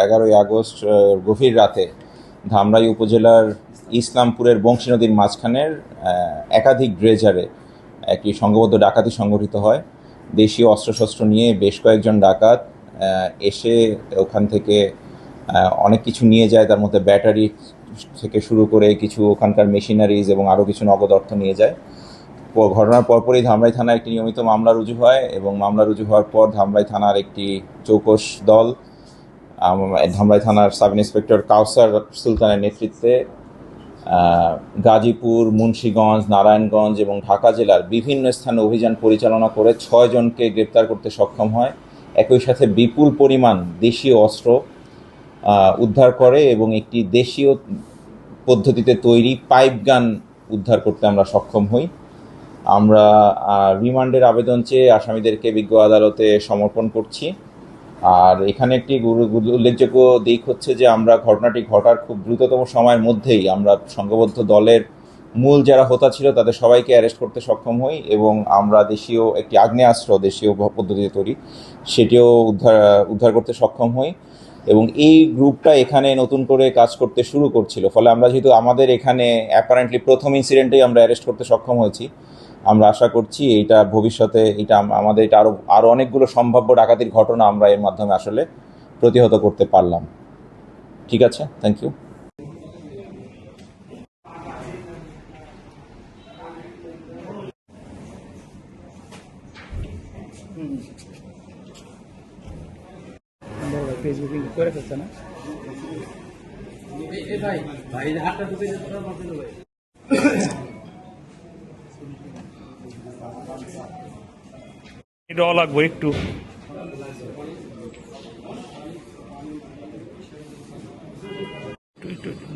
11ই August গভীর রাতে ধামরাই উপজেলার ইসলামপুরের বংশী নদীর মাঝখানের একাধিক ড্রেজারে একটি সংঘবদ্ধ ডাকাতি সংঘটিত হয়। দেশীয় অস্ত্রশস্ত্র নিয়ে বেশ কয়েকজন ডাকাত এসে ওখান থেকে অনেক কিছু নিয়ে যায়। তার মধ্যে ব্যাটারি থেকে শুরু করে কিছু ওখানকার মেশিনারিজ এবং আরও কিছু নগদ অর্থ নিয়ে যায়। ঘটনার পরপরই ধামরাই থানায় একটি নিয়মিত মামলা রুজু হয় এবং মামলা রুজু হওয়ার পর ধামরাই থানার একটি চৌকস দল ধামরাই থানার সাব ইন্সপেক্টর কাউসার সুলতানের নেতৃত্বে গাজীপুর, মুন্সিগঞ্জ, নারায়ণগঞ্জ এবং ঢাকা জেলার বিভিন্ন স্থানে অভিযান পরিচালনা করে 6 জনকে গ্রেপ্তার করতে সক্ষম হয়। একই সাথে বিপুল পরিমাণ দেশীয় অস্ত্র উদ্ধার করে এবং একটি দেশীয় পদ্ধতিতে তৈরি পাইপ গান উদ্ধার করতে আমরা সক্ষম হই। আমরা রিমান্ডের আবেদন চেয়ে আসামিদেরকে বিজ্ঞ আদালতে সমর্পণ করছি। আর এখানে একটি উল্লেখযোগ্য দিক হচ্ছে যে আমরা ঘটনাটি ঘটার খুব দ্রুততম সময়ের মধ্যেই আমরা সংঘবদ্ধ দলের মূল যারা হোতা ছিল তাদের সবাইকে অ্যারেস্ট করতে সক্ষম হই এবং আমরা দেশীয় একটি আগ্নেয়াস্ত্র দেশীয় পদ্ধতিতে তৈরি সেটিও উদ্ধার করতে সক্ষম হই এবং এই গ্রুপটা এখানে নতুন করে কাজ করতে শুরু করছিল। ফলে আমরা যেহেতু আমাদের এখানে অ্যাপারেন্টলি প্রথম ইনসিডেন্টেই আমরা অ্যারেস্ট করতে সক্ষম হয়েছি, আমরা আশা করছি এটা ভবিষ্যতে আমাদের এটা আরও অনেকগুলো সম্ভাব্য ডাকাতির ঘটনা আমরা এর মাধ্যমে আসলে প্রতিহত করতে পারলাম। ঠিক আছে, থ্যাংক ইউ। ফেসবুকে করে ফেলছে না এটা লাগবো একটু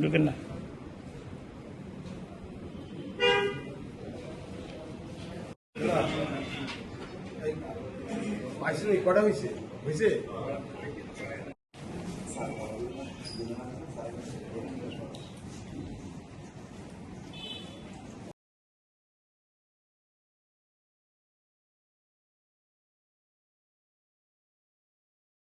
ঢুকেন না। কটা হয়েছে